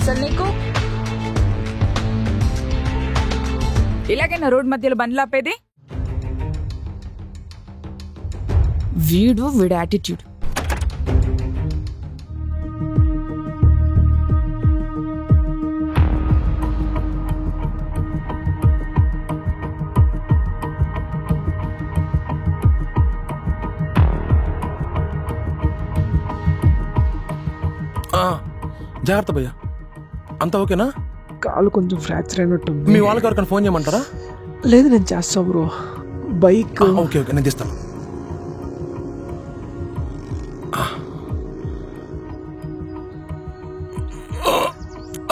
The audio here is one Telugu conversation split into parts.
అసలు నీకు ఇలాగైనా రోడ్ మధ్యలో బండ్లు ఆపేది? వీడి యాటిట్యూడ్. జాగ్రత్త భయ్యా, అంతా ఓకేనా? కాలు కొంచెం ఫ్రాక్చర్ అయినట్టు. మీ వాళ్ళకి ఎవరికైనా ఫోన్ చేయమంటారా? లేదు, నేను చేస్తా బ్రో. బైక్ ఓకే ఓకే, నేను తీస్తాను.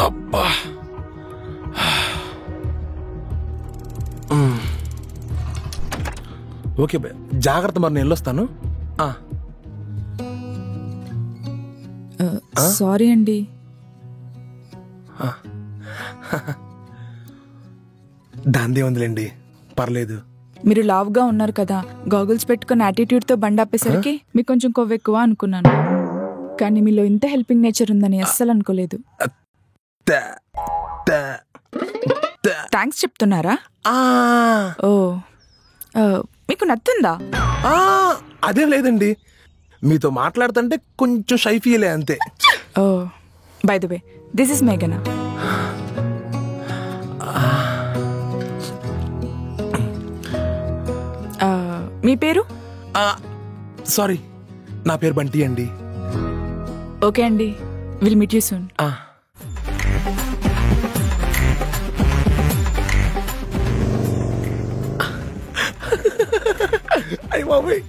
అబ్బా, ఓకే భయ్యా, జాగ్రత్త. మరి నేను వెళ్ళొస్తాను. సారీ అండి. దాందే ఉందిలేండి, పర్లేదు. మీరు లావుగా ఉన్నారు కదా, గాగుల్స్ పెట్టుకుని యాటిట్యూడ్ తో బండి ఆపేసరికి మీకు కొంచెం కొవ్వు ఎక్కువ అనుకున్నాను. కానీ మీలో ఇంత హెల్పింగ్ నేచర్ ఉందని అస్సలు అనుకోలేదు. థ్యాంక్స్ చెప్తున్నారా? ఓ, మీకు నత్తుందా? అదేం లేదండి, మీతో మాట్లాడుతుంటే కొంచెం షై ఫీలే అంతే. Oh, by the way, this is మేఘనా. మీ పేరు? సారీ, నా పేరు బంటి అండి. ఓకే అండి, విల్ మీట్ యూ సూన్. అయ్య బాబోయ్,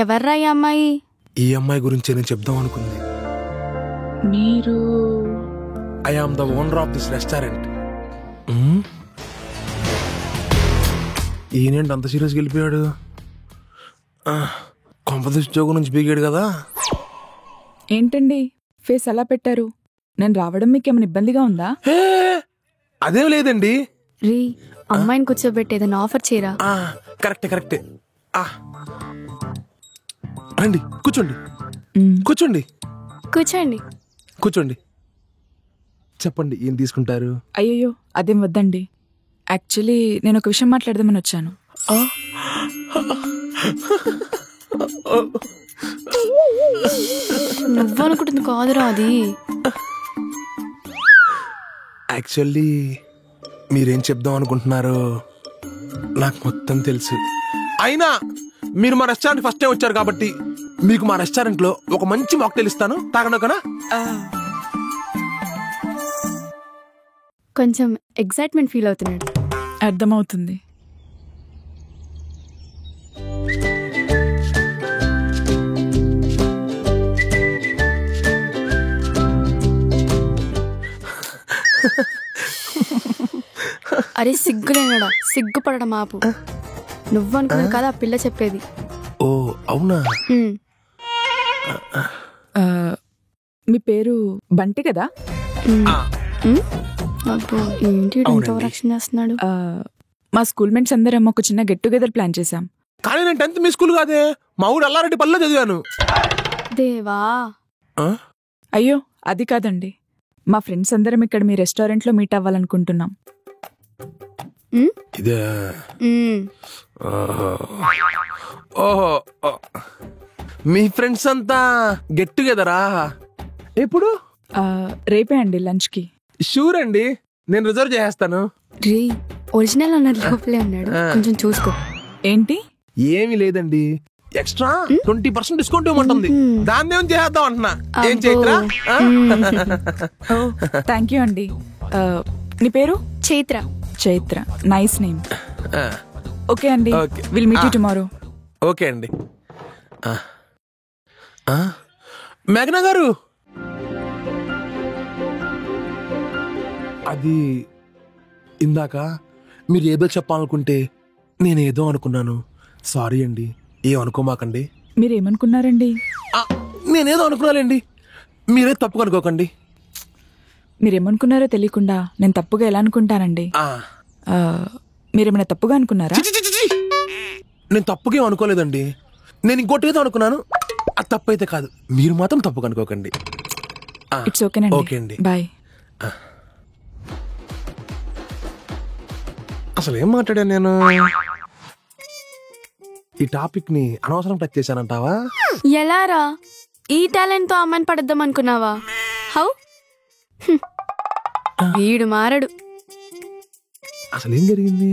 ఎవర్రా ఈ అమ్మాయి? ఈ అమ్మాయి గురించి నేను చెప్దాం అనుకుంది. మీరు? I am the owner of this restaurant. ఈయనేంటి అంత సీరియస్గా వెళ్ళిపోయాడు? కొంపదీసి ఉద్యోగం నుంచి బీగాడు కదా. ఏంటండి ఫేస్ అలా పెట్టారు? నేను రావడం మీకేమైనా ఇబ్బందిగా ఉందా? అదేం లేదండి. రీ, అమ్మాయిని కూర్చోబెట్టి ఏదైనా ఆఫర్ చేయరా? కరెక్టే కరెక్టే. రండి, కూర్చోండి కూర్చోండి కూర్చోండి కూర్చోండి. చెప్పండి, ఏం తీసుకుంటారు? అయ్యయ్యో, అదేం వద్దండి. యాక్చువల్లీ నేను ఒక విషయం మాట్లాడదామని వచ్చాను. నువ్వు అనుకుంటుంది కాదురా అది. యాక్చువల్లీ మీరేం చెప్దాం అనుకుంటున్నారో నాకు మొత్తం తెలుసు. అయినా మీరు మా రెస్టారెంట్ ఫస్ట్ టైం వచ్చారు కాబట్టి మీకు మా రెస్టారెంట్ లో ఒక మంచి మాక్టైల్ ఇస్తాను, తాగండి. ఒకనా? కొంచెం ఎక్సైట్మెంట్ ఫీల్ అవుతున్నాడు. అర్థమవుతుంది. అరే సిగ్గులేనడా, సిగ్గుపడడం ఆపు. నువ్వనుకున్నావు కదా ఆ పిల్ల చెప్పేది. ఓ అవునా? మీ పేరు బంటి కదా? ఏంటి రక్షణ చేస్తున్నాడు? మా స్కూల్ మేట్స్ అందరం ఒక చిన్న గెట్ టుగెదర్ ప్లాన్ చేశాం. కానీ నేను 10th మీ స్కూల్ కాదే, మా ఊరు అల్లారెడ్డి పల్లెలో చదివాను. దేవా, అయ్యో అది కాదండి. మా ఫ్రెండ్స్ అందరం ఇక్కడ మీ రెస్టారెంట్ లో మీట్ అవ్వాలనుకుంటున్నాం. ఇదే? ఓహో, మీ ఫ్రెండ్స్ అంతా గెట్ టుగెదరా? ఎప్పుడు? రేపే అండి, లంచ్ కి. షూర్ అండి, నేను రిజర్వ్ చేసేస్తాను. రీ, ఒరిజినల్ అన్నది లోపలే ఉన్నాడు, కొంచెం చూసుకో. ఏంటి? ఏమీ లేదండి, ఎక్స్ట్రా 20% డిస్కౌంట్ ఇవ్వమంటుంది. దాన్ని ఏం చేద్దాం అంటున్నా. ఏం చైత్ర? థ్యాంక్ యూ అండి. నీ పేరు? Chaitra. Chaitra, nice name. Okay అండి, Okay. Will meet you tomorrow. Okay అండి. మేఘనా గారు, అది ఇందాక మీరు ఏదో చెప్పాలనుకుంటే నేనేదో అనుకున్నాను. సారీ అండి, ఏమనుకోమాకండి. మీరేమనుకున్నారండి? నేనేదో అనుకున్నానండి, మీరే తప్పు అనుకోకండి. మీరేమనుకున్నారో తెలియకుండా నేను తప్పుగా ఎలా అనుకుంటానండి? మీరేమైనా తప్పుగా అనుకున్నారా? చి, చి, చి, చి. నేను తప్పుగా అనుకోలేదండి. నేను ఇంకోటి ఏదో అనుకున్నాను, అది తప్పు అయితే కాదు. మీరు మాత్రం తప్పుగా అనుకోకండి. ఇట్స్ ఓకేనండి. ఓకే అండి. బాయ్. అసలు ఏం మాట్లాడాను నేను? ఈ టాపిక్ ని అనవసరం టచ్ చేశానంటావా? ఎలారా ఈ టాలెంట్ తో అమ్మాయిని పడద్దాం అనుకున్నావా? హౌ? వీడు మారడు. అసలు ఏం జరిగింది?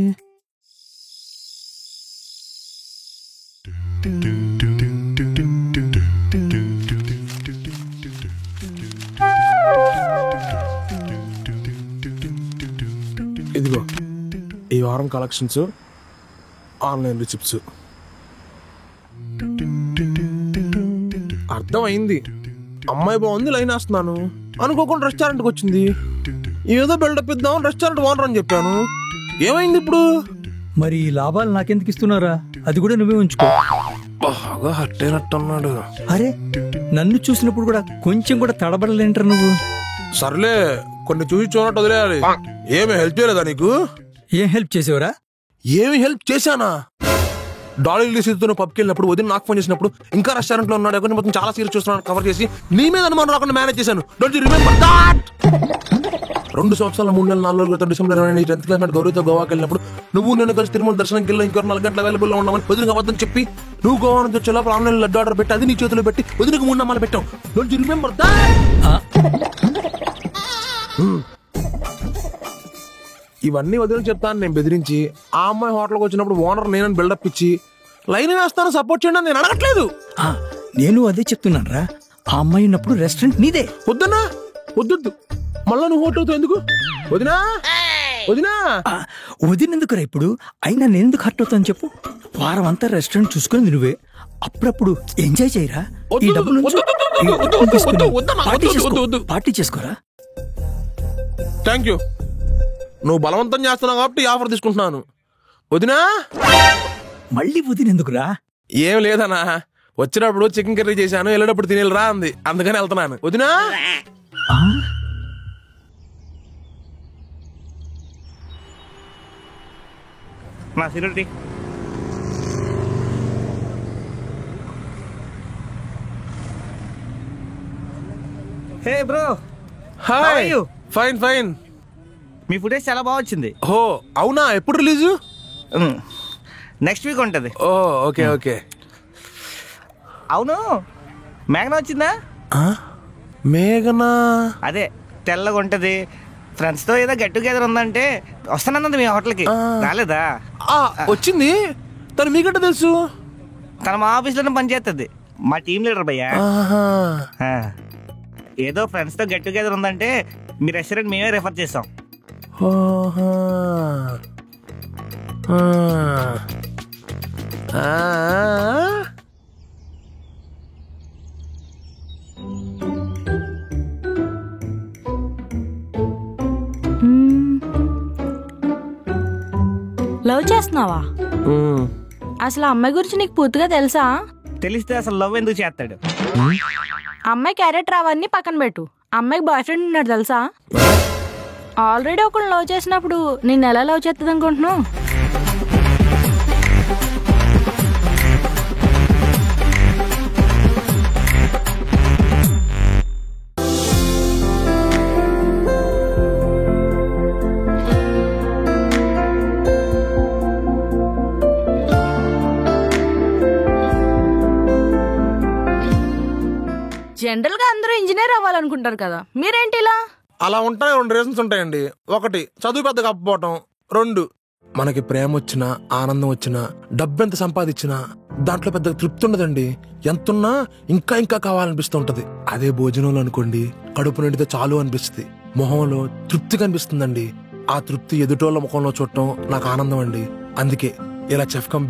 ఇదిగో ఈ వారం కలెక్షన్స్, ఆన్లైన్ రిసిప్ట్స్. అర్థమైంది, అమ్మాయి బాగుంది, లైన్ వేస్తున్నాను అనుకోకుండా రెస్టారెంట్కి వచ్చింది. ఏదో బిల్డప్ ఇద్దాం రెస్టారెంట్ ఓనర్ అని చెప్పాను. ఏమైంది ఇప్పుడు? మరి ఈ లాభాలు నాకెందుకు ఇస్తున్నారా? అది కూడా నువ్వే ఉంచుకో. బాగా హర్ట్ అయినట్టున్నాడు. అరే, నన్ను చూసినప్పుడు కూడా కొంచెం కూడా తడబడలేంటారు నువ్వు. సర్లే, కొన్ని చూసి చూడట్టు వదిలేయాలి. ఏమి హెల్ప్ చేయలేదా నీకు? ఏం హెల్ప్ చేసేవరా? ఏమి హెల్ప్ చేశానా? డాలీ రిలీజ్తో పబ్కి వెళ్ళినప్పుడు వదిన నాకు ఫోన్ చేసినప్పుడు ఇంకా రెస్టారెంట్ లో ఉన్నాడు, ఎవరిని మొత్తం చాలా సీరియస్ చూస్తున్నాను కవర్ చేసి నీ మీద అనుమానం రాకుండా మేనేజ్ చేశాను. Don't you remember that? 2 సంవత్సరాల 3 నెలల 4 రోజుల క్రితం డిసెంబర్ 29 10th క్లాస్ గౌరవతో గోవాకి వెళ్ళినప్పుడు నువ్వు నేను కలిసి తిరుమల దర్శనంకి వెళ్ళి ఇంకో 4 గంటల అవైలబుల్ లో ఉన్నామని వదినకు అబద్ధం చెప్పి నువ్వు గోవా నుంచి వచ్చే లోపల ఆన్లైన్ లడ్డు ఆర్డర్ పెట్టి అది నీ చేతిలో పెట్టి వదినకు 3 నమ్మాలు పెట్టావు. Don't you remember that? ఇవన్నీ వదిలిన చెప్తాను నేను బెదిరించి. ఆ అమ్మాయి హోటల్కి వచ్చినప్పుడు ఓనర్ నేనని బిల్డప్ ఇచ్చి లైన్ వేస్తాను సపోర్ట్ చేయండి అని నేను అడగట్లేదు. నేను అదే చెప్తున్నాను రా. ఆ అమ్మాయి ఉన్నప్పుడు రెస్టారెంట్ నీదే. వద్దన్నా, వద్దొద్దు. మళ్ళా నువ్వు హోటల్తో ఎందుకు? వదినా వదినా వదినందుకురా ఇప్పుడు. అయినా నేను ఎందుకు హర్ట్ అవుతాను చెప్పు? వారం అంతా రెస్టారెంట్ చూసుకుని నువ్వే. అప్పుడప్పుడు ఎంజాయ్ చేయరా. ఈ డబ్బులు పార్టీ చేసుకోరా. థ్యాంక్ యూ, నువ్వు బలవంతం చేస్తున్నావు కాబట్టి ఈ ఆఫర్ తీసుకుంటున్నాను. వదినా మళ్ళీ వదినందుకురా. ఏం లేదన్నా, వచ్చినప్పుడు చికెన్ కర్రీ చేశాను, వెళ్ళేటప్పుడు తినేరా అంది, అందుకని వెళ్తున్నాను. వదినా నా cigarette. Hey bro, hi. Fine fine. మీ ఫుటేజ్ చాలా బాగా వచ్చింది. ఓ అవునా, ఎప్పుడు రిలీజు? నెక్స్ట్ వీక్ ఉంటుంది. ఓ ఓకే ఓకే. అవును, మేఘన వచ్చిందా? మేఘనా? అదే తెల్లగా ఉంటది, ఫ్రెండ్స్ తో ఏదో గెట్ టుగెదర్ ఉందంటే వస్తానన్నది మీ హోటల్కి. రాలేదా? వచ్చింది. తను మీకంటే తెలుసు? తన మా ఆఫీస్లోనే పనిచేస్తుంది, మా టీమ్ లీడర్ భయ్యా. ఏదో ఫ్రెండ్స్ తో గెట్ టుగెదర్ ఉందంటే మీ రెస్టారెంట్ మేమే రెఫర్ చేస్తాం. లవ్ చేస్తున్నావా? అసలు అమ్మాయి గురించి నీకు పూర్తిగా తెలుసా? తెలిస్తే అసలు లవ్ ఎందుకు చేస్తాడు? అమ్మాయి క్యారెక్టర్ అవన్నీ పక్కన పెట్టు. అమ్మాయికి బాయ్ ఫ్రెండ్ ఉన్నాడు తెలుసా? ఆల్రెడీ ఒకళ్ళు లవ్ చేసినప్పుడు నేను ఎలా లవ్ చేస్తుంది అనుకుంటున్నావు? జనరల్ గా అందరూ ఇంజనీర్ అవ్వాలనుకుంటారు కదా, మీరేంటి ఇలా? అలా ఉంటాయి. 2 రీజన్స్ ఉంటాయండి. 1 చదువు పెద్ద కాకపోవటం, 2 మనకి ప్రేమ వచ్చినా ఆనందం వచ్చినా డబ్బెంత సంపాదించినా దాంట్లో పెద్ద తృప్తి ఉండదండి. ఎంతున్నా ఇంకా ఇంకా కావాలనిపిస్తూ ఉంటది. అదే భోజనంలో అనుకోండి, కడుపు నిండితే చాలు అనిపిస్తుంది. మొహంలో తృప్తి కనిపిస్తుందండి. ఆ తృప్తి ఎదుటోళ్ళ ముఖంలో చూడటం నాకు ఆనందం అండి. అందుకే ఇలా చెఫ్ కమ్